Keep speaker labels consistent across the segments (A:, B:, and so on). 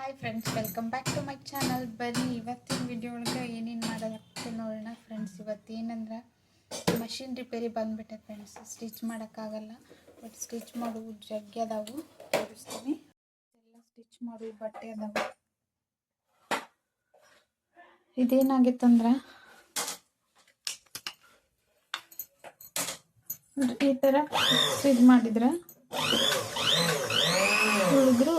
A: Hi friends, welcome back to my channel. ಬನ್ನಿ ಇವತ್ತಿನ video ಒಳಗೆ ಏನೇನು ಮಾಡೋದಾಗ್ತದೆ ನೋಡೋಣ ಫ್ರೆಂಡ್ಸ್. ಇವತ್ತೇನಂದ್ರೆ ಮಷಿನ್ ರಿಪೇರಿ ಬಂದುಬಿಟ್ಟೆ ಫ್ರೆಂಡ್ಸ್. ಸ್ಟಿಚ್ ಮಾಡೋಕ್ಕಾಗಲ್ಲ, ಬಟ್ ಸ್ಟಿಚ್ ಮಾಡುವು ಜಗ್ಗಿ ಅದಾವು, ತೋರಿಸ್ತೀನಿ. ಎಲ್ಲ ಸ್ಟಿಚ್ ಮಾಡುವ ಬಟ್ಟೆ ಅದಾವು. ಇದೇನಾಗಿತ್ತಂದ್ರೆ ಈ ಥರ ಸ್ಟಿಚ್ ಮಾಡಿದ್ರೆ ಹುಡುಗರು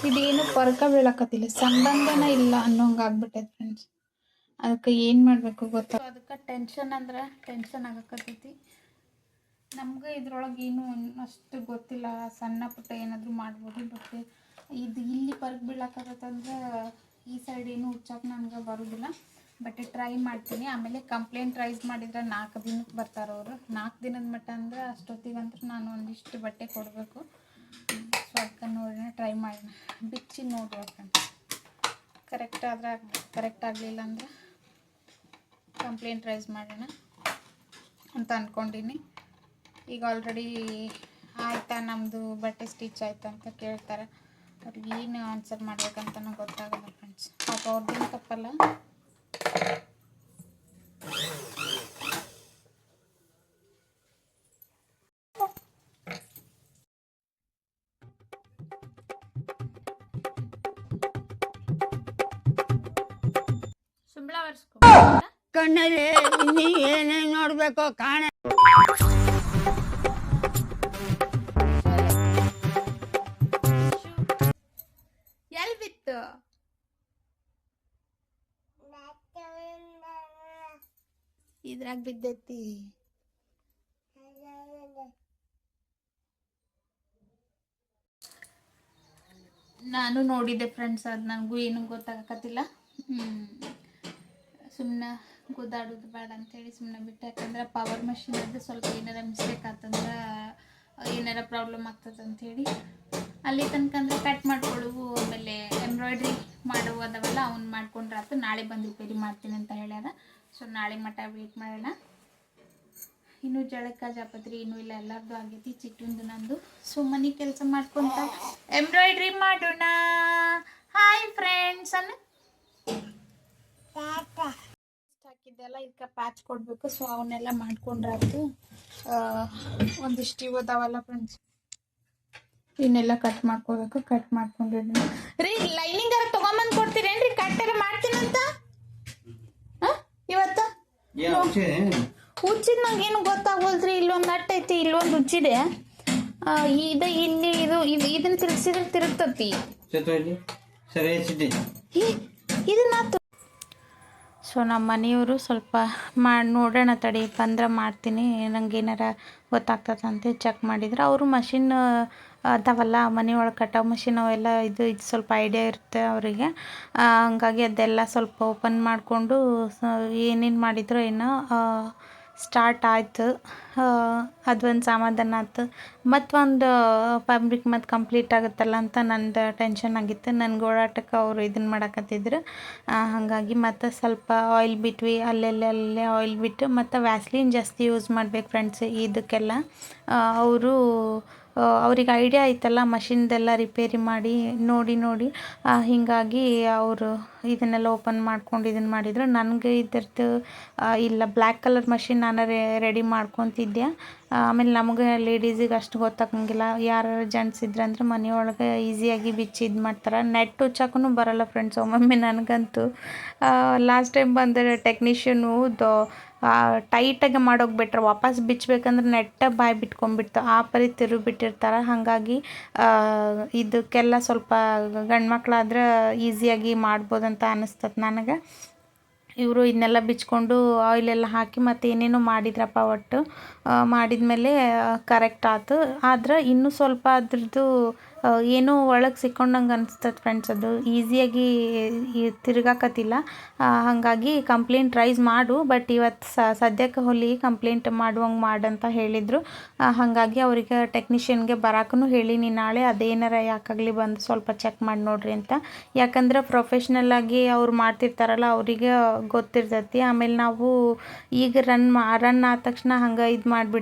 A: ಇದೇನು ಪರ್ಕ ಬೀಳಕತ್ತಿಲ್ಲ, ಸಂಬಂಧನ ಇಲ್ಲ ಅನ್ನೋಂಗೆ ಆಗ್ಬಿಟ್ಟೈತೆ ಫ್ರೆಂಡ್ಸ್. ಅದಕ್ಕೆ ಏನು ಮಾಡಬೇಕು ಗೊತ್ತಾ, ಅದಕ್ಕೆ ಟೆನ್ಷನ್ ಆಗಕತ್ತೈತಿ ನಮ್ಗೆ. ಇದ್ರೊಳಗೆ ಏನು ಅಷ್ಟು ಗೊತ್ತಿಲ್ಲ, ಸಣ್ಣ ಪುಟ್ಟ ಏನಾದರೂ ಮಾಡ್ಬೋದು. ಬಟ್ ಇದು ಇಲ್ಲಿ ಪರ್ಕ್ ಬೀಳಕತ್ತಂದ್ರೆ ಈ ಸೈಡ್ ಏನು ಹುಚ್ಚಕ್ಕೆ ನನಗೆ ಬರೋದಿಲ್ಲ. ಬಟ್ ಟ್ರೈ ಮಾಡ್ತೀನಿ. ಆಮೇಲೆ ಕಂಪ್ಲೇಂಟ್ ರೈಸ್ ಮಾಡಿದ್ರೆ 4 ದಿನಕ್ಕೆ ಬರ್ತಾರೆ ಅವರು. 4 ದಿನದ ಮಟ್ಟ ಅಂದ್ರೆ ಅಷ್ಟೊತ್ತಿಗಂತೂ ನಾನು ಒಂದಿಷ್ಟು ಬಟ್ಟೆ ಕೊಡಬೇಕು. ಸೊ ಅದಕ್ಕೆ ನೋಡೋಣ, ಟ್ರೈ ಮಾಡೋಣ, ಬಿಚ್ಚಿ ನೋಡುವ ಫ್ರೆಂಡ್ಸ್. ಕರೆಕ್ಟ್ ಆಗಲಿಲ್ಲ ಅಂದ್ರೆ ಕಂಪ್ಲೇಂಟ್ ರೈಸ್ ಮಾಡೋಣ ಅಂತ ಅಂದ್ಕೊಂಡಿನಿ. ಈಗ ಆಲ್ರೆಡಿ ಆಯಿತಾ ನಮ್ಮದು ಬಟ್ಟೆ ಸ್ಟಿಚ್ ಆಯಿತಾ ಅಂತ ಕೇಳ್ತಾರೆ. ಅವ್ರಿಗೆ ಏನು ಆನ್ಸರ್ ಮಾಡ್ಬೇಕಂತ ಗೊತ್ತಾಗಲ್ಲ ಫ್ರೆಂಡ್ಸ್. ಪಾಪ ಅವ್ರದ್ದೇನು ತಪ್ಪಲ್ಲ.
B: ಕಣ್ಣಲ್ಲಿ ಇನ್ನೀ ಏನೇನು ನೋಡ್ಬೇಕು ಕಾಣ.
A: ಎಲ್ಲಿ ಬಿತ್ತು? ಇದ್ರಾಗ ಬಿದ್ದೈತಿ. ನಾನು ನೋಡಿದ್ದೆ ಫ್ರೆಂಡ್ಸ್, ಅದು ನನಗೂ ಏನೂ ಗೊತ್ತಾಗಕತ್ತಿಲ್ಲ. ಸುಮ್ಮನೆ ಗುದ್ದಾಡೋದು ಬೇಡ ಅಂತೇಳಿ ಸುಮ್ಮನೆ ಬಿಟ್ಟು. ಯಾಕಂದ್ರೆ ಪವರ್ ಮಷಿನ್ ಅದು ಸ್ವಲ್ಪ ಏನಾರ ಮಿಸ್ಟೇಕ್ ಆತಂದ್ರೆ ಏನಾರ ಪ್ರಾಬ್ಲಮ್ ಆಗ್ತದೆ ಅಂಥೇಳಿ ಅಲ್ಲಿ ತನಕ ಅಂದರೆ ಕಟ್ ಮಾಡ್ಕೊಳ್ಳುವು. ಆಮೇಲೆ ಎಂಬ್ರಾಯ್ಡ್ರಿ ಮಾಡುವು ಅದಾವಲ್ಲ, ಅವ್ನು ಮಾಡ್ಕೊಂಡ್ರೆ ಆಯ್ತು. ನಾಳೆ ಬಂದು ರಿಪೇರಿ ಮಾಡ್ತೀನಿ ಅಂತ ಹೇಳ್ಯಾರ. ಸೊ ನಾಳೆ ಮಟ್ಟ ವೇಟ್ ಮಾಡೋಣ. ಇನ್ನೂ ಜಳಕ ಜಾಪತ್ರಿ ಇನ್ನೂ ಇಲ್ಲ, ಎಲ್ಲರದ್ದು ಆಗೈತಿ, ಚಿಟ್ಟುಂದು ನಂದು. ಸೊ ಮನೆ ಕೆಲಸ ಮಾಡ್ಕೊತ ಎಂಬ್ರಾಯ್ಡ್ರಿ ಮಾಡೋಣ. ಹಾಯ್ ಫ್ರೆಂಡ್ಸ್ ಅನ್ನ ಹಾಕಿದ್ದೆಲ್ಲ ಇದಕ್ಕೆ ಪ್ಯಾಚ್ ಕೊಡಬೇಕು. ಸೊ ಅವನ್ನೆಲ್ಲ ಮಾಡ್ಕೊಂಡ್ರಾಯ್ತು. ಒಂದಿಷ್ಟು ಇವದಾವಲ್ಲ ಫ್ರೆಂಡ್ಸ್, ಇವನ್ನೆಲ್ಲ ಕಟ್ ಮಾಡ್ಕೋಬೇಕು. ಕಟ್ ಮಾಡ್ಕೊಂಡಿದ್ದೀನಿ ರೀ. ಲೈನಿಂಗ್ ತೊಗೊಂಬಂದು ಕೊಡ್ತೀರೇನ್ರಿ? ಕಟ್ಟರ ಮಾಡ್ತೀನಂತ ಇವತ್ತು ಹುಚ್ಚಿದ್ ನಂಗೇನು ಗೊತ್ತಾಗೋಲ್ರಿ. ಇಲ್ಲೊಂದು ನಟ್ ಐತಿ, ಇಲ್ಲೊಂದು ಹುಚ್ಚಿದೆ. ಇದನ್ನ ತಿರ್ಗಿಸಿದ್ರೆ ತಿರುಗ್ತತಿ. ಇದನ್ನ ಸೊ ನಮ್ಮ ಮನೆಯವರು ಸ್ವಲ್ಪ ಮಾಡಿ ನೋಡೋಣ ತಡಿ ಬಂದ್ರೆ ಮಾಡ್ತೀನಿ, ನಂಗೇನಾರ ಗೊತ್ತಾಗ್ತದಂತೆ ಚೆಕ್ ಮಾಡಿದ್ರೆ. ಅವರು ಮಷಿನ್ ಅದಾವಲ್ಲ ಮನೆಯೊಳಗೆ, ಕಟಾವು ಮಷಿನ್ ಅವೆಲ್ಲ ಇದು ಸ್ವಲ್ಪ ಐಡಿಯಾ ಇರುತ್ತೆ ಅವರಿಗೆ. ಹಂಗಾಗಿ ಅದೆಲ್ಲ ಸ್ವಲ್ಪ ಓಪನ್ ಮಾಡಿಕೊಂಡು ಏನೇನು ಮಾಡಿದ್ರು ಏನೋ ಸ್ಟಾರ್ಟ್ ಆಯ್ತು. ಅದೊಂದು ಸಮಾಧಾನ ಆಯ್ತು. ಮತ್ತೊಂದು ಫ್ಯಾಬ್ರಿಕ್ ಮತ್ತು ಕಂಪ್ಲೀಟ್ ಆಗುತ್ತಲ್ಲ ಅಂತ ನಂದು ಟೆನ್ಷನ್ ಆಗಿತ್ತು. ನನಗೆ ಓಡಾಟಕ್ಕೆ ಅವರು ಇದನ್ನು ಮಾಡಕತ್ತಿದ್ರು. ಹಾಗಾಗಿ ಮತ್ತು ಸ್ವಲ್ಪ ಆಯಿಲ್ ಬಿಟ್ವಿ, ಅಲ್ಲೇ ಆಯಿಲ್ ಬಿಟ್ಟು. ಮತ್ತು ವ್ಯಾಸ್ಲಿನ್ ಜಾಸ್ತಿ ಯೂಸ್ ಮಾಡ್ಬೇಕು ಫ್ರೆಂಡ್ಸ್ ಇದಕ್ಕೆಲ್ಲ. ಅವ್ರಿಗೆ ಐಡಿಯಾ ಐತಲ್ಲ ಮಷಿನ್ದೆಲ್ಲ ರಿಪೇರಿ ಮಾಡಿ ನೋಡಿ ಹೀಗಾಗಿ ಅವರು ಇದನ್ನೆಲ್ಲ ಓಪನ್ ಮಾಡ್ಕೊಂಡು ಇದನ್ನು ಮಾಡಿದ್ರು. ನನಗೆ ಇದ್ರದ್ದು ಇಲ್ಲ, ಬ್ಲ್ಯಾಕ್ ಕಲರ್ ಮಷಿನ್ ನಾನು ರೆಡಿ ಮಾಡ್ಕೊತಿದ್ದೆ. ಆಮೇಲೆ ನಮಗೆ ಲೇಡೀಸಿಗೆ ಅಷ್ಟು ಗೊತ್ತಾಗಂಗಿಲ್ಲ. ಯಾರು ಜೆಂಟ್ಸ್ ಇದ್ರಂದ್ರೆ ಮನೆಯೊಳಗೆ ಈಸಿಯಾಗಿ ಬಿಚ್ಚಿ ಇದು ಮಾಡ್ತಾರೆ. ನೆಟ್ ಹುಚ್ಚಕ್ಕೂ ಬರೋಲ್ಲ ಫ್ರೆಂಡ್ಸ್ ಒಮ್ಮೊಮ್ಮೆ ನನಗಂತೂ. ಲಾಸ್ಟ್ ಟೈಮ್ ಬಂದರೆ ಟೆಕ್ನಿಷಿಯನು ಟೈಟಾಗಿ ಮಾಡೋಕೆ ಬಿಟ್ರೆ ವಾಪಸ್ ಬಿಚ್ಚಬೇಕಂದ್ರೆ ನೆಟ್ಟ ಬಾಯಿ ಬಿಟ್ಕೊಂಡ್ಬಿಡ್ತು, ಆ ಪರಿ ತಿರುಗಿಬಿಟ್ಟಿರ್ತಾರೆ. ಹಾಗಾಗಿ ಇದಕ್ಕೆಲ್ಲ ಸ್ವಲ್ಪ ಗಂಡು ಮಕ್ಕಳಾದ್ರೆ ಈಸಿಯಾಗಿ ಮಾಡ್ಬೋದಂತ ಅನ್ನಿಸ್ತದೆ ನನಗೆ. ಇವರು ಇದನ್ನೆಲ್ಲ ಬಿಚ್ಕೊಂಡು ಆಯಿಲೆಲ್ಲ ಹಾಕಿ ಮತ್ತು ಏನೇನೋ ಮಾಡಿದ್ರಪ್ಪ. ಒಟ್ಟು ಮಾಡಿದ್ಮೇಲೆ ಕರೆಕ್ಟ್ ಆಯ್ತು. ಆದ್ರೆ ಇನ್ನೂ ಸ್ವಲ್ಪ ಅದ್ರದ್ದು ಏನೋ ಒಳಗೆ ಸಿಕ್ಕೊಂಡಂಗೆ ಅನಿಸ್ತದೆ ಫ್ರೆಂಡ್ಸ್. ಅದು ಈಸಿಯಾಗಿ ತಿರುಗಾಕತ್ತಿಲ್ಲ. ಹಾಗಾಗಿ ಕಂಪ್ಲೇಂಟ್ ರೈಸ್ ಮಾಡು, ಬಟ್ ಇವತ್ತು ಸದ್ಯಕ್ಕೆ ಹೊಲಿ ಕಂಪ್ಲೇಂಟ್ ಮಾಡುವಂಗೆ ಮಾಡಂತ ಹೇಳಿದರು. ಹಾಗಾಗಿ ಅವರಿಗೆ ಟೆಕ್ನಿಷಿಯನ್ಗೆ ಬರೋಕ್ಕೂ ಹೇಳೀನಿ ನಾಳೆ. ಅದೇನಾರ ಯಾಕಾಗಲಿ ಬಂದು ಸ್ವಲ್ಪ ಚೆಕ್ ಮಾಡಿ ನೋಡ್ರಿ ಅಂತ. ಯಾಕಂದ್ರೆ ಪ್ರೊಫೆಷ್ನಲ್ಲಾಗಿ ಅವ್ರು ಮಾಡ್ತಿರ್ತಾರಲ್ಲ, ಅವರಿಗೆ ಗೊತ್ತಿರ್ತೈತಿ. ಆಮೇಲೆ ನಾವು ಈಗ ರನ್ ಆದ ತಕ್ಷಣ ಹಂಗೆ ಇದು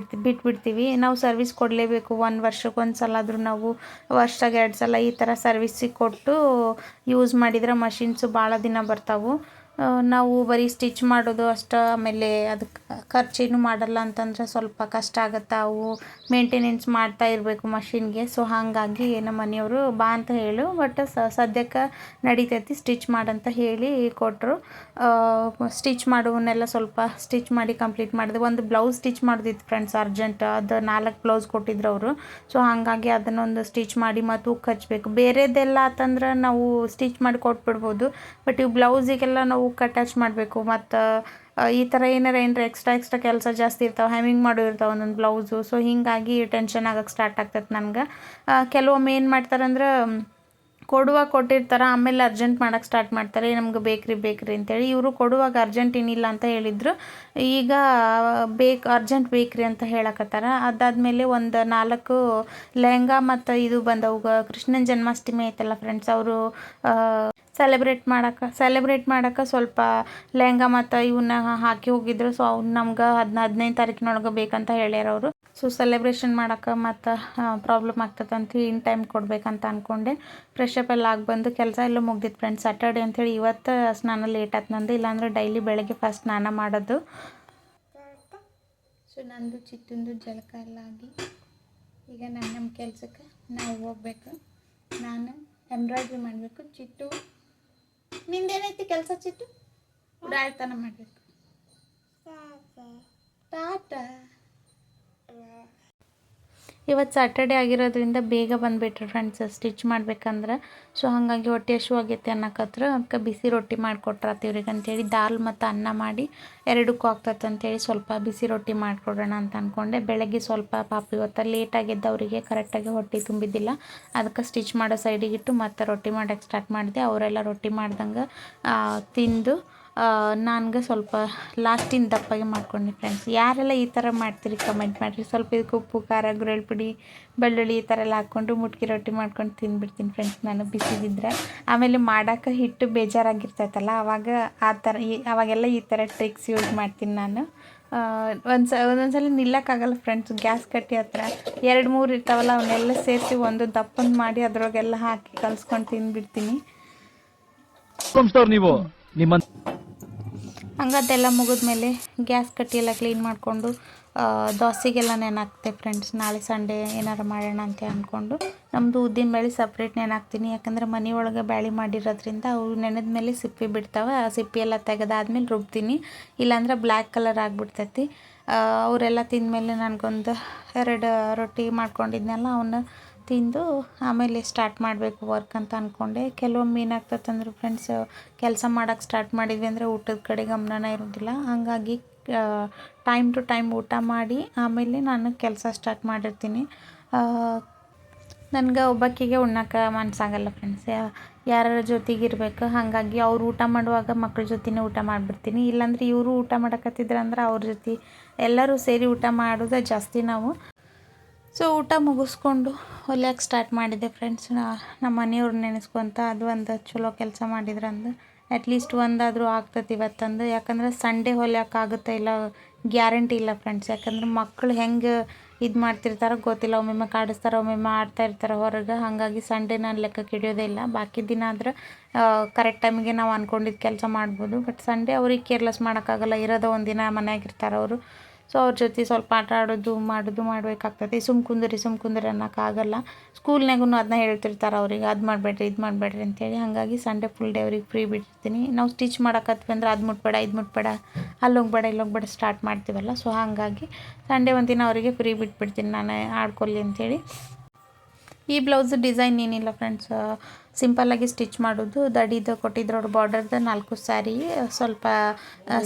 A: ಬಿಟ್ಬಿಡ್ತೀವಿ. ನಾವು ಸರ್ವಿಸ್ ಕೊಡಲೇಬೇಕು. 1 ವರ್ಷಕ್ಕೆ ಒಂದು ಸಲ ಆದರೂ ನಾವು ವರ್ಷಾಗ 2 ಸಲ ಈ ಥರ ಸರ್ವಿಸಿಗೆ ಕೊಟ್ಟು ಯೂಸ್ ಮಾಡಿದರೆ ಮಷಿನ್ಸು ಭಾಳ ದಿನ ಬರ್ತಾವೆ. ನಾವು ಬರೀ ಸ್ಟಿಚ್ ಮಾಡೋದು ಅಷ್ಟೇ, ಆಮೇಲೆ ಅದಕ್ಕೆ ಖರ್ಚೇನು ಮಾಡಲ್ಲ ಅಂತಂದರೆ ಸ್ವಲ್ಪ ಕಷ್ಟ ಆಗುತ್ತೆ. ಅವು ಮೇಂಟೆನೆನ್ಸ್ ಮಾಡ್ತಾ ಇರಬೇಕು ಮಷಿನ್ಗೆ. ಸೊ ಹಾಗಾಗಿ ನಮ್ಮ ಮನೆಯವರು ಬಾ ಅಂತ ಹೇಳು, ಬಟ್ ಸದ್ಯಕ್ಕೆ ನಡಿತೈತಿ ಸ್ಟಿಚ್ ಮಾಡಂತ ಹೇಳಿ ಕೊಟ್ಟರು. ಸ್ಟಿಚ್ ಮಾಡುವನ್ನೆಲ್ಲ ಸ್ವಲ್ಪ ಸ್ಟಿಚ್ ಮಾಡಿ ಕಂಪ್ಲೀಟ್ ಮಾಡಿದೆ. ಒಂದು ಬ್ಲೌಸ್ ಸ್ಟಿಚ್ ಮಾಡ್ದಿತ್ತು ಫ್ರೆಂಡ್ಸ್, ಅರ್ಜೆಂಟ್. ಅದು 4 ಬ್ಲೌಸ್ ಕೊಟ್ಟಿದ್ರು ಅವರು. ಸೊ ಹಾಗಾಗಿ ಅದನ್ನೊಂದು ಸ್ಟಿಚ್ ಮಾಡಿ ಮತ್ತು ಹೂಕ್ ಹಚ್ಚಬೇಕು. ಬೇರೆದೆಲ್ಲ ಆತಂದ್ರೆ ನಾವು ಸ್ಟಿಚ್ ಮಾಡಿ ಕೊಟ್ಬಿಡ್ಬೋದು, ಬಟ್ ಇವು ಬ್ಲೌಸಿಗೆಲ್ಲ ನಾವು ಅಟ್ಯಾಚ್ ಮಾಡಬೇಕು. ಮತ್ತು ಈ ಥರ ಏನಾರ ಎಕ್ಸ್ಟ್ರಾ ಕೆಲಸ ಜಾಸ್ತಿ ಇರ್ತಾವೆ, ಹೆಮ್ಮಿಂಗ್ ಮಾಡೋ ಇರ್ತಾವೆ ಒಂದೊಂದು ಬ್ಲೌಸು. ಸೊ ಹೀಗಾಗಿ ಟೆನ್ಷನ್ ಆಗಕ್ಕೆ ಸ್ಟಾರ್ಟ್ ಆಗ್ತೈತೆ ನನಗೆ. ಕೆಲವೊಮ್ಮೆ ಏನು ಮಾಡ್ತಾರಂದ್ರೆ ಕೊಟ್ಟಿರ್ತಾರೆ, ಆಮೇಲೆ ಅರ್ಜೆಂಟ್ ಮಾಡೋಕ್ಕೆ ಸ್ಟಾರ್ಟ್ ಮಾಡ್ತಾರೆ, ನಮ್ಗೆ ಬೇಕ್ರಿ ಅಂತೇಳಿ. ಇವರು ಕೊಡುವಾಗ ಅರ್ಜೆಂಟ್ ಏನಿಲ್ಲ ಅಂತ ಹೇಳಿದರು, ಈಗ ಅರ್ಜೆಂಟ್ ಬೇಕ್ರಿ ಅಂತ ಹೇಳಕತ್ತಾರ. ಅದಾದಮೇಲೆ ಒಂದು 4 ಲೆಹಂಗಾ ಮತ್ತು ಇದು ಬಂದವು. ಕೃಷ್ಣನ ಜನ್ಮಾಷ್ಟಮಿ ಐತಲ್ಲ ಫ್ರೆಂಡ್ಸ್, ಅವರು ಸೆಲೆಬ್ರೇಟ್ ಮಾಡೋಕ್ಕೆ ಸ್ವಲ್ಪ ಲೆಹಂಗಾ ಮತ್ತು ಇವನ್ನ ಹಾಕಿ ಹೋಗಿದ್ರು. ಸೊ ಅವ್ನು ನಮ್ಗೆ 15 ತಾರೀಕಿನೊಳಗೆ ಬೇಕಂತ ಹೇಳ್ಯಾರ ಅವರು. ಸೊ ಸೆಲೆಬ್ರೇಷನ್ ಮಾಡೋಕ್ಕೆ ಮತ್ತು ಪ್ರಾಬ್ಲಮ್ ಆಗ್ತದಂತ ಇನ್ ಟೈಮ್ ಕೊಡಬೇಕಂತ ಅಂದ್ಕೊಂಡೆ. ಫ್ರೆಶ್ ಅಪ್ ಎಲ್ಲ ಆಗಿ ಬಂದು ಕೆಲಸ ಎಲ್ಲ ಮುಗ್ದಿತ್ತು ಫ್ರೆಂಡ್ಸ್. ಸ್ಯಾಟರ್ಡೆ ಅಂಥೇಳಿ ಇವತ್ತು ಸ್ನಾನ ಲೇಟ್ ಆಯ್ತು ನಂದು, ಇಲ್ಲಾಂದರೆ ಡೈಲಿ ಬೆಳಗ್ಗೆ ಫಸ್ಟ್ ಸ್ನಾನ ಮಾಡೋದು. ಸೊ ನಂದು ಚಿತ್ತಂದು ಜಳಕ ಎಲ್ಲ ಆಗಿ ಈಗ ನಮ್ಮ ಕೆಲಸಕ್ಕೆ ನಾವು ಹೋಗ್ಬೇಕು. ನಾನು ಎಂಬ್ರಾಯ್ಡ್ರಿ ಮಾಡಬೇಕು. ಚಿಟ್ಟು ನಿಂದೇನೈತಿ ಕೆಲಸ? ಚಿಟ್ಟು ಉಡಾಳ್ತನ ಮಾಡಬೇಕು. ಟಾಟಾ. ಇವತ್ತು ಸ್ಯಾಟರ್ಡೆ ಆಗಿರೋದ್ರಿಂದ ಬೇಗ ಬಂದುಬಿಟ್ರು ಫ್ರೆಂಡ್ಸ್ ಸ್ಟಿಚ್ ಮಾಡ್ಬೇಕಂದ್ರೆ. ಸೊ ಹಾಗಾಗಿ ಹೊಟ್ಟೆ ಹಶು ಆಗೈತೆ ಅನ್ನಕತ್ರ. ಅದಕ್ಕೆ ಬಿಸಿ ರೊಟ್ಟಿ ಮಾಡಿಕೊಟ್ರಾತ ಇವ್ರಿಗೆ ಅಂತೇಳಿ ದಾಲ್ ಮತ್ತು ಅನ್ನ ಮಾಡಿ 2ಕ್ಕೂ ಆಗ್ತೈತೆ ಅಂತೇಳಿ ಸ್ವಲ್ಪ ಬಿಸಿ ರೊಟ್ಟಿ ಮಾಡಿಕೊಡೋಣ ಅಂತ ಅಂದ್ಕೊಂಡೆ. ಬೆಳಗ್ಗೆ ಸ್ವಲ್ಪ ಪಾಪ ಇವತ್ತು ಲೇಟಾಗಿದ್ದು ಅವರಿಗೆ ಕರೆಕ್ಟಾಗಿ ಹೊಟ್ಟೆ ತುಂಬಿದ್ದಿಲ್ಲ. ಅದಕ್ಕೆ ಸ್ಟಿಚ್ ಮಾಡೋ ಸೈಡಿಗಿಟ್ಟು ಮತ್ತು ರೊಟ್ಟಿ ಮಾಡೋಕ್ಕೆ ಸ್ಟಾರ್ಟ್ ಮಾಡಿದೆ. ಅವರೆಲ್ಲ ರೊಟ್ಟಿ ಮಾಡ್ದಂಗೆ ತಿಂದು ನನಗೆ ಸ್ವಲ್ಪ ಲಾಸ್ಟಿನ ದಪ್ಪಾಗಿ ಮಾಡ್ಕೊಂಡೆ ಫ್ರೆಂಡ್ಸ್. ಯಾರೆಲ್ಲ ಈ ಥರ ಮಾಡ್ತೀರಿ ಕಮೆಂಟ್ ಮಾಡಿರಿ. ಸ್ವಲ್ಪ ಇದಕ್ಕೆ ಉಪ್ಪು, ಖಾರ, ಗುರೆಳ್ ಪುಡಿ, ಬೆಳ್ಳುಳ್ಳಿ ಈ ಥರ ಎಲ್ಲ ಹಾಕ್ಕೊಂಡು ಮುಟ್ಕಿ ರೊಟ್ಟಿ ಮಾಡ್ಕೊಂಡು ತಿಂದ್ಬಿಡ್ತೀನಿ ಫ್ರೆಂಡ್ಸ್ ನಾನು ಬಿಸಿದಿದ್ರೆ. ಆಮೇಲೆ ಮಾಡೋಕೆ ಹಿಟ್ಟು ಬೇಜಾರಾಗಿರ್ತೈತಲ್ಲ, ಅವಾಗೆಲ್ಲ ಈ ಥರ ಟ್ರಿಕ್ಸ್ ಯೂಸ್ ಮಾಡ್ತೀನಿ ನಾನು. ಒಂದೊಂದ್ಸಲ ನಿಲ್ಲಕ್ಕಾಗಲ್ಲ ಫ್ರೆಂಡ್ಸ್. ಗ್ಯಾಸ್ ಕಟ್ಟಿ ಹತ್ರ 2-3 ಇರ್ತಾವಲ್ಲ, ಅವನ್ನೆಲ್ಲ ಸೇರಿಸಿ ಒಂದು ದಪ್ಪಂದು ಮಾಡಿ ಅದ್ರೊಳಗೆಲ್ಲ ಹಾಕಿ ಕಲ್ಸ್ಕೊಂಡು ತಿಂದ್ಬಿಡ್ತೀನಿ.
C: ನೀವು ನಿಮ್ಮ
A: ಹಂಗದೆಲ್ಲ ಮುಗಿದ್ಮೇಲೆ ಗ್ಯಾಸ್ ಕಟ್ಟಿ ಎಲ್ಲ ಕ್ಲೀನ್ ಮಾಡಿಕೊಂಡು ದೋಸೆಗೆಲ್ಲ ನೆನಾಕ್ತೆ ಫ್ರೆಂಡ್ಸ್. ನಾಳೆ ಸಂಡೇ ಏನಾರು ಮಾಡೋಣ ಅಂತ ಅಂದ್ಕೊಂಡು ನಮ್ಮದು ಉದ್ದಿನ ಬೇಳೆ ಸಪ್ರೇಟ್ ನೆನಾಕ್ತೀನಿ. ಯಾಕಂದರೆ ಮನೆ ಒಳಗೆ ಬ್ಯಾಳೆ ಮಾಡಿರೋದ್ರಿಂದ ಅವು ನೆನೆದ ಮೇಲೆ ಸಿಪ್ಪೆ ಬಿಡ್ತಾವೆ. ಆ ಸಿಪ್ಪೆ ಎಲ್ಲ ತೆಗೆದಾದ್ಮೇಲೆ ರುಬ್ತೀನಿ, ಇಲ್ಲಾಂದ್ರೆ ಬ್ಲ್ಯಾಕ್ ಕಲರ್ ಆಗಿಬಿಡ್ತೈತಿ. ಅವರೆಲ್ಲ ತಿಂದಮೇಲೆ ನನಗೊಂದು 2 ರೊಟ್ಟಿ ಮಾಡ್ಕೊಂಡಿದ್ನಲ್ಲ, ಅವನ್ನ ತಿಂದು ಆಮೇಲೆ ಸ್ಟಾರ್ಟ್ ಮಾಡಬೇಕು ವರ್ಕ್ ಅಂತ ಅಂದ್ಕೊಂಡೆ. ಕೆಲವೊಮ್ಮೆ ಏನಾಗ್ತದಂದ್ರೆ ಫ್ರೆಂಡ್ಸ್, ಕೆಲಸ ಮಾಡೋಕ್ಕೆ ಸ್ಟಾರ್ಟ್ ಮಾಡಿದ್ವಿ ಅಂದರೆ ಊಟದ ಕಡೆ ಗಮನನೇ ಇರೋದಿಲ್ಲ. ಹಾಗಾಗಿ ಟೈಮ್ ಟು ಟೈಮ್ ಊಟ ಮಾಡಿ ಆಮೇಲೆ ನಾನು ಕೆಲಸ ಸ್ಟಾರ್ಟ್ ಮಾಡಿರ್ತೀನಿ. ನನಗೆ ಒಬ್ಬಾಕಿಗೆ ಉಣ್ಣೋಕೆ ಮನಸ್ಸಾಗಲ್ಲ ಫ್ರೆಂಡ್ಸ್, ಯಾರ ಜೊತೆಗಿರ್ಬೇಕು. ಹಾಗಾಗಿ ಅವ್ರು ಊಟ ಮಾಡುವಾಗ ಮಕ್ಕಳ ಜೊತೆನೇ ಊಟ ಮಾಡಿಬಿಡ್ತೀನಿ. ಇಲ್ಲಾಂದರೆ ಇವರು ಊಟ ಮಾಡಕತ್ತಿದ್ರಂದ್ರೆ ಅವ್ರ ಜೊತೆ ಎಲ್ಲರೂ ಸೇರಿ ಊಟ ಮಾಡೋದು ಜಾಸ್ತಿ ನಾವು. ಸೊ ಊಟ ಮುಗಿಸ್ಕೊಂಡು ಹೊಲಿಯೋಕೆ ಸ್ಟಾರ್ಟ್ ಮಾಡಿದೆ ಫ್ರೆಂಡ್ಸ್. ನಮ್ಮ ಮನೆಯವ್ರು ನೆನೆಸ್ಕೊಂತ ಅದು ಒಂದು ಚಲೋ ಕೆಲಸ ಮಾಡಿದ್ರಂದು ಅಟ್ಲೀಸ್ಟ್ ಒಂದಾದರೂ ಆಗ್ತೈತಿ ಇವತ್ತಂದು. ಯಾಕಂದರೆ ಸಂಡೇ ಹೊಲಿಯೋಕ್ಕಾಗುತ್ತೆ ಇಲ್ಲ ಗ್ಯಾರಂಟಿ ಇಲ್ಲ ಫ್ರೆಂಡ್ಸ್. ಯಾಕಂದ್ರೆ ಮಕ್ಕಳು ಹೆಂಗೆ ಇದು ಮಾಡ್ತಿರ್ತಾರೋ ಗೊತ್ತಿಲ್ಲ, ಒಮ್ಮೊಮ್ಮೆ ಕಾಡಿಸ್ತಾರೆ, ಒಮ್ಮೊಮ್ಮೆ ಆಡ್ತಾ ಇರ್ತಾರೆ ಹೊರಗೆ. ಹಾಗಾಗಿ ಸಂಡೇ ನಾನು ಲೆಕ್ಕಕ್ಕೆ ಹಿಡಿಯೋದೇ ಇಲ್ಲ. ಬಾಕಿ ದಿನ ಆದರೆ ಕರೆಕ್ಟ್ ಟೈಮಿಗೆ ನಾವು ಅಂದ್ಕೊಂಡಿದ್ದು ಕೆಲಸ ಮಾಡ್ಬೋದು. ಬಟ್ ಸಂಡೇ ಅವ್ರಿಗೆ ಕೇರ್ಲೆಸ್ ಮಾಡೋಕ್ಕಾಗಲ್ಲ, ಇರೋದು ಒಂದಿನ ಮನೆಯಾಗಿರ್ತಾರೆ ಅವರು. ಸೊ ಅವ್ರ ಜೊತೆ ಸ್ವಲ್ಪ ಆಟ ಆಡೋದು ಮಾಡಬೇಕಾಗ್ತೈತಿ. ಸುಮ್ ಕುಂದ್ರಿ ಅನ್ನೋಕ್ಕಾಗಲ್ಲ. ಸ್ಕೂಲ್ನಾಗೂ ಅದನ್ನ ಹೇಳ್ತಿರ್ತಾರೆ ಅವ್ರಿಗೆ, ಅದು ಮಾಡಬೇಡ್ರಿ ಇದು ಮಾಡಬೇಡ್ರಿ ಅಂತೇಳಿ. ಹಾಗಾಗಿ ಸಂಡೇ ಫುಲ್ ಡೇ ಅವ್ರಿಗೆ ಫ್ರೀ ಬಿಟ್ಟಿರ್ತೀನಿ. ನಾವು ಸ್ಟಿಚ್ ಮಾಡೋಕತ್ವಿ ಅಂದ್ರೆ ಅದು ಮುಟ್ಬೇಡ ಇದು ಮುಟ್ಬೇಡ, ಅಲ್ಲಿ ಹೋಗ್ಬೇಡ ಸ್ಟಾರ್ಟ್ ಮಾಡ್ತೀವಲ್ಲ. ಸೊ ಹಾಗಾಗಿ ಸಂಡೇ ಒಂದಿನ ಅವರಿಗೆ ಫ್ರೀ ಬಿಟ್ಬಿಡ್ತೀನಿ ನಾನು, ಆಡ್ಕೊಲ್ಲಿ ಅಂತೇಳಿ. ಈ ಬ್ಲೌಸ್ ಡಿಸೈನ್ ಏನಿಲ್ಲ ಫ್ರೆಂಡ್ಸ್, ಸಿಂಪಲ್ಲಾಗಿ ಸ್ಟಿಚ್ ಮಾಡೋದು. ದಡಿದು ಕೊಟ್ಟಿದ್ರು ಅವ್ರು ಬಾರ್ಡರ್ದು 4 ಸ್ಯಾರಿ. ಸ್ವಲ್ಪ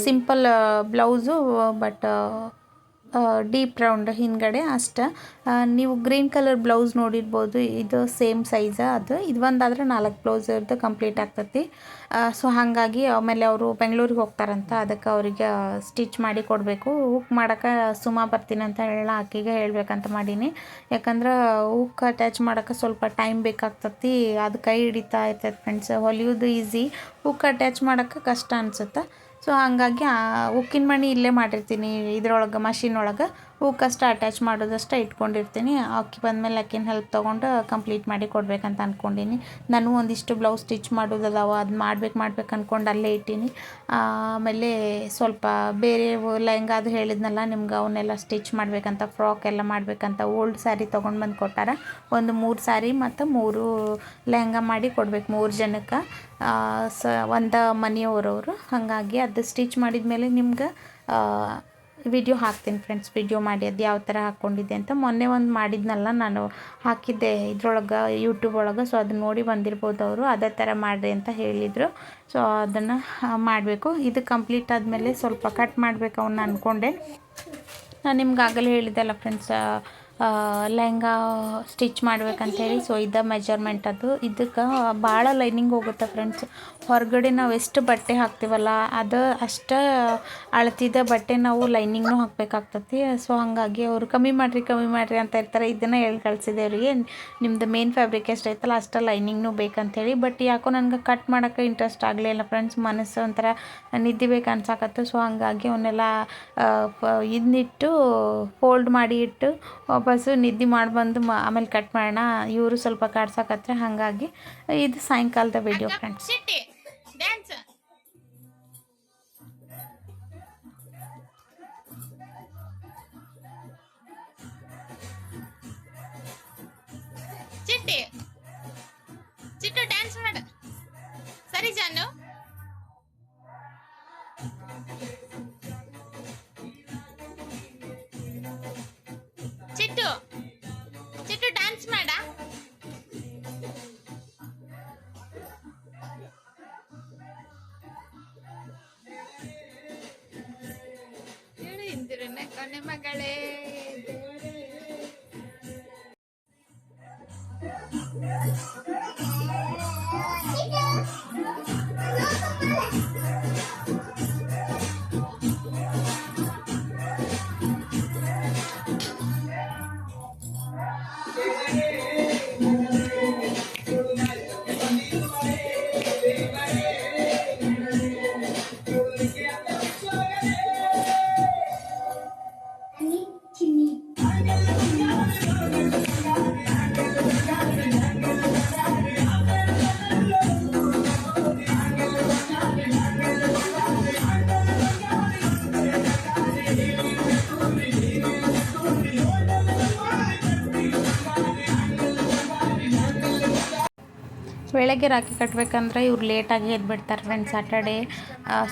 A: simple blouse, but deep round ಹಿಂದ್ಗಡೆ ಅಷ್ಟೆ. ನೀವು ಗ್ರೀನ್ ಕಲರ್ ಬ್ಲೌಸ್ ನೋಡಿರ್ಬೋದು, ಇದು ಸೇಮ್ ಸೈಜ. ಇದು ಒಂದಾದರೆ 4 ಬ್ಲೌಸ್ ಇರ್ದು ಕಂಪ್ಲೀಟ್ ಆಗ್ತೈತಿ. ಸೊ ಹಾಗಾಗಿ ಆಮೇಲೆ ಅವರು ಬೆಂಗಳೂರಿಗೆ ಹೋಗ್ತಾರಂತ, ಅದಕ್ಕೆ ಅವರಿಗೆ ಸ್ಟಿಚ್ ಮಾಡಿ ಕೊಡಬೇಕು. ಹುಕ್ ಮಾಡೋಕೆ ಸುಮಾ ಬರ್ತೀನಿ ಅಂತ ಆಕೆಗೆ ಹೇಳ್ಬೇಕಂತ ಮಾಡೀನಿ. ಯಾಕಂದ್ರೆ ಹುಕ್ ಅಟ್ಯಾಚ್ ಮಾಡೋಕೆ ಸ್ವಲ್ಪ ಟೈಮ್ ಬೇಕಾಗ್ತತಿ, ಅದು ಕೈ ಹಿಡಿತಾ ಇರ್ತೈತೆ ಫ್ರೆಂಡ್ಸ್. ಹೊಲಿಯೋದು ಈಸಿ, ಹುಕ್ ಅಟ್ಯಾಚ್ ಮಾಡೋಕೆ ಕಷ್ಟ ಅನಿಸುತ್ತೆ. ಸೊ ಹಾಗಾಗಿ ಉಕ್ಕಿನ ಮಣಿ ಇಲ್ಲೇ ಮಾಡಿರ್ತೀನಿ, ಇದ್ರೊಳಗೆ ಮಷಿನ್ ಒಳಗೆ. ಹೂಕಷ್ಟ ಅಟ್ಯಾಚ್ ಮಾಡೋದಷ್ಟೇ ಇಟ್ಕೊಂಡಿರ್ತೀನಿ. ಆಕೆ ಬಂದಮೇಲೆ ಆಕಿನ ಹೆಲ್ಪ್ ತೊಗೊಂಡು ಕಂಪ್ಲೀಟ್ ಮಾಡಿ ಕೊಡ್ಬೇಕಂತ ಅಂದ್ಕೊಂಡೀನಿ. ನಾನು ಒಂದಿಷ್ಟು ಬ್ಲೌಸ್ ಸ್ಟಿಚ್ ಮಾಡೋದದಾವ, ಅದು ಮಾಡ್ಬೇಕು ಅಂದ್ಕೊಂಡು ಅಲ್ಲೇ ಇಟ್ಟೀನಿ. ಆಮೇಲೆ ಸ್ವಲ್ಪ ಬೇರೆ ಲೆಹಂಗಾ ಅದು ಹೇಳಿದ್ನಲ್ಲ ನಿಮ್ಗೆ, ಅವನ್ನೆಲ್ಲ ಸ್ಟಿಚ್ ಮಾಡಬೇಕಂತ, ಫ್ರಾಕ್ ಎಲ್ಲ ಮಾಡಬೇಕಂತ ಓಲ್ಡ್ ಸ್ಯಾರಿ ತೊಗೊಂಡು ಬಂದು ಕೊಟ್ಟಾರ. ಒಂದು 3 ಸ್ಯಾರಿ ಮತ್ತು 3 ಲೆಹಂಗಾ ಮಾಡಿ ಕೊಡ್ಬೇಕು 3 ಜನಕ್ಕೆ. ಒಂದು ಮನೆಯವರವರು. ಹಾಗಾಗಿ ಅದು ಸ್ಟಿಚ್ ಮಾಡಿದ ಮೇಲೆ ನಿಮ್ಗೆ ವಿಡಿಯೋ ಹಾಕ್ತೀನಿ ಫ್ರೆಂಡ್ಸ್. ವಿಡಿಯೋ ಮಾಡಿ ಅದು ಯಾವ ಥರ ಹಾಕ್ಕೊಂಡಿದ್ದೆ ಅಂತ. ಮೊನ್ನೆ ಒಂದು ಮಾಡಿದ್ನಲ್ಲ ನಾನು, ಹಾಕಿದ್ದೆ ಇದ್ರೊಳಗೆ ಯೂಟ್ಯೂಬ್ ಒಳಗೆ. ಸೊ ಅದನ್ನ ನೋಡಿ ಬಂದಿರ್ಬೋದು ಅವರು. ಅದೇ ಥರ ಮಾಡಿರಿ ಅಂತ ಹೇಳಿದರು. ಸೊ ಅದನ್ನು ಮಾಡಬೇಕು. ಇದು ಕಂಪ್ಲೀಟ್ ಆದಮೇಲೆ ಸ್ವಲ್ಪ ಕಟ್ ಮಾಡಬೇಕು ಅವನ್ನ ಅಂದ್ಕೊಂಡೆ. ನಾನು ನಿಮ್ಗೆ ಆಗಲೇ ಹೇಳಿದ್ದೆಲ್ಲ ಫ್ರೆಂಡ್ಸ್, ಲೆಹಂಗಾ ಸ್ಟಿಚ್ ಮಾಡ್ಬೇಕಂತೇಳಿ. ಸೊ ಇದು ಮೆಜರ್ಮೆಂಟ್ ಅದು. ಇದಕ್ಕೆ ಭಾಳ ಲೈನಿಂಗ್ ಹೋಗುತ್ತೆ ಫ್ರೆಂಡ್ಸ್. ಹೊರಗಡೆ ನಾವು ಎಷ್ಟು ಬಟ್ಟೆ ಹಾಕ್ತೀವಲ್ಲ ಅದು ಅಷ್ಟು ಅಳತಿದ ಬಟ್ಟೆ ನಾವು ಲೈನಿಂಗ್ನೂ ಹಾಕಬೇಕಾಗ್ತತಿ. ಸೊ ಹಾಗಾಗಿ ಅವರು ಕಮ್ಮಿ ಮಾಡಿರಿ ಅಂತ ಇರ್ತಾರೆ. ಇದನ್ನು ಹೇಳಿ ಕಳಿಸಿದೆ ಅವರಿಗೆ, ನಿಮ್ಮದು ಮೇನ್ ಫ್ಯಾಬ್ರಿಕ್ ಎಷ್ಟೈತಲ್ಲ ಅಷ್ಟು ಲೈನಿಂಗ್ನೂ ಬೇಕಂತೇಳಿ. ಬಟ್ ಯಾಕೋ ನನಗೆ ಕಟ್ ಮಾಡೋಕ್ಕೆ ಇಂಟ್ರೆಸ್ಟ್ ಆಗಲಿಲ್ಲ ಫ್ರೆಂಡ್ಸ್. ಮನಸ್ಸು ಒಂಥರ ನಿದ್ದೆ ಬೇಕು ಅನ್ಸಾಕತ್ತು. ಸೊ ಹಾಗಾಗಿ ಅವನ್ನೆಲ್ಲ ಇದನ್ನಿಟ್ಟು ಫೋಲ್ಡ್ ಮಾಡಿ ಇಟ್ಟು ವಾಪಸ್ಸು ನಿದ್ದೆ ಮಾಡಿ ಬಂದು ಆಮೇಲೆ ಕಟ್ ಮಾಡೋಣ. ಇವರು ಸ್ವಲ್ಪ ಕಾಡ್ಸಕತ್ರೆ. ಹಾಗಾಗಿ ಇದು ಸಾಯಂಕಾಲದ ವಿಡಿಯೋ ಫ್ರೆಂಡ್ಸ್.
C: ಚಿಟ್ಟು ಡ್ಯಾನ್ಸ್ ಮಾಡು. ಸರಿ ಜಾನು. ಚಿಟ್ಟು ಚಿಟ್ಟು ಡ್ಯಾನ್ಸ್ ಮಾಡ. ಹೇಳು ಇಂದಿರನ್ನ ಕೊನೆ ಮಗಳೇ.
A: ಬೆಳಗ್ಗೆ ರಾಖಿ ಕಟ್ಟಬೇಕಂದ್ರೆ ಇವ್ರು ಲೇಟಾಗಿ ಎದ್ಬಿಡ್ತಾರೆ ಫ್ರೆಂಡ್ಸ್ ಸ್ಯಾಟರ್ಡೇ.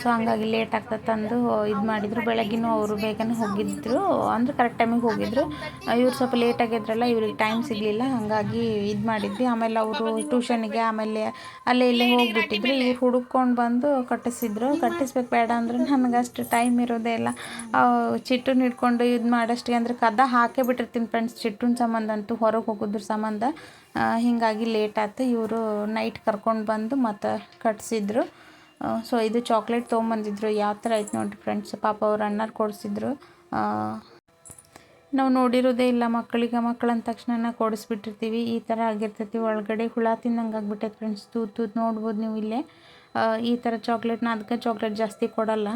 A: ಸೊ ಹಂಗಾಗಿ ಲೇಟ್ ಆಗ್ತದೆ ಅಂದು ಇದು ಮಾಡಿದರು. ಬೆಳಗ್ಗಿನೂ ಅವರು ಬೇಗನೆ ಹೋಗಿದ್ದರು, ಅಂದರೆ ಕರೆಕ್ಟ್ ಟೈಮಿಗೆ ಹೋಗಿದ್ರು. ಇವ್ರು ಸ್ವಲ್ಪ ಲೇಟಾಗಿ ಎದ್ರಲ್ಲ, ಇವ್ರಿಗೆ ಟೈಮ್ ಸಿಗಲಿಲ್ಲ. ಹಾಗಾಗಿ ಇದು ಮಾಡಿದ್ವಿ. ಆಮೇಲೆ ಅವರು ಟ್ಯೂಷನ್ಗೆ ಆಮೇಲೆ ಅಲ್ಲೇ ಇಲ್ಲೇ ಹೋಗಿಬಿಟ್ಟಿದ್ರು. ಇವ್ರು ಹುಡುಕೊಂಡು ಬಂದು ಕಟ್ಟಿಸ್ಬೇಕು ಬೇಡ ಅಂದ್ರೆ ನನಗೆ ಅಷ್ಟು ಟೈಮ್ ಇರೋದೇ ಇಲ್ಲ. ಚಿಟ್ಟನ್ನು ಹಿಡ್ಕೊಂಡು ಇದು ಮಾಡೋಷ್ಟಿಗೆ ಅಂದರೆ ಕದ ಹಾಕೇ ಬಿಟ್ಟಿರ್ತೀನಿ ಫ್ರೆಂಡ್ಸ್. ಚಿಟ್ಟನ ಸಂಬಂಧ ಅಂತೂ ಹೊರಗೆ ಹೋಗೋದ್ರ ಸಂಬಂಧ ಹೀಗಾಗಿ ಲೇಟ್ ಆಯ್ತು. ಇವರು ನೈಟ್ ಕರ್ಕೊಂಡು ಬಂದು ಮತ್ತು ಕಟ್ಸಿದ್ರು. ಸೊ ಇದು ಚಾಕ್ಲೇಟ್ ತೊಗೊಂಬಂದಿದ್ರು. ಯಾವ ಥರ ಐತೆ ನೋಡಿರಿ ಫ್ರೆಂಡ್ಸ್. ಪಾಪ ಅವ್ರು ಅಣ್ಣಾರು ಕೊಡಿಸಿದ್ರು. ನಾವು ನೋಡಿರೋದೇ ಇಲ್ಲ ಮಕ್ಕಳು ಅಂದ ತಕ್ಷಣ ಕೊಡಿಸ್ಬಿಟ್ಟಿರ್ತೀವಿ. ಈ ಥರ ಆಗಿರ್ತೈತಿ. ಒಳಗಡೆ ಹುಳ ತಿನ್ನಂಗೆ ಆಗ್ಬಿಟ್ಟೈತೆ ಫ್ರೆಂಡ್ಸ್. ತೂತು ನೋಡ್ಬೋದು ನೀವು ಇಲ್ಲೇ. ಈ ಥರ ಚಾಕ್ಲೇಟ್ನ, ಅದಕ್ಕೆ ಚಾಕ್ಲೇಟ್ ಜಾಸ್ತಿ ಕೊಡಲ್ಲ.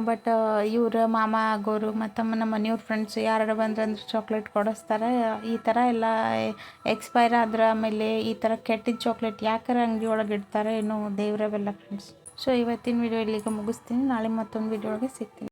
A: ಬಟ್ ಇವ್ರ ಮಾಮ ಆಗೋರು ಮತ್ತು ನಮ್ಮ ಮನೆಯವ್ರ ಫ್ರೆಂಡ್ಸ್ ಯಾರು ಬಂದ್ರೆ ಚಾಕ್ಲೇಟ್ ಕೊಡಿಸ್ತಾರೆ. ಈ ಥರ ಎಲ್ಲ ಎಕ್ಸ್ಪೈರ್ ಆದ್ರೆ ಆಮೇಲೆ ಈ ಥರ ಕೆಟ್ಟಿದ್ದ ಚಾಕ್ಲೇಟ್ ಯಾಕಾರ ಅಂಗಡಿ ಒಳಗೆ ಇಡ್ತಾರೆ ಏನೋ ದೇವ್ರವೆಲ್ಲ ಫ್ರೆಂಡ್ಸ್. ಸೊ ಇವತ್ತಿನ ವಿಡಿಯೋ ಇಲ್ಲಿಗೆ ಮುಗಿಸ್ತೀನಿ. ನಾಳೆ ಮತ್ತೊಂದು ವಿಡಿಯೋ ಒಳಗೆ ಸಿಗ್ತೀನಿ.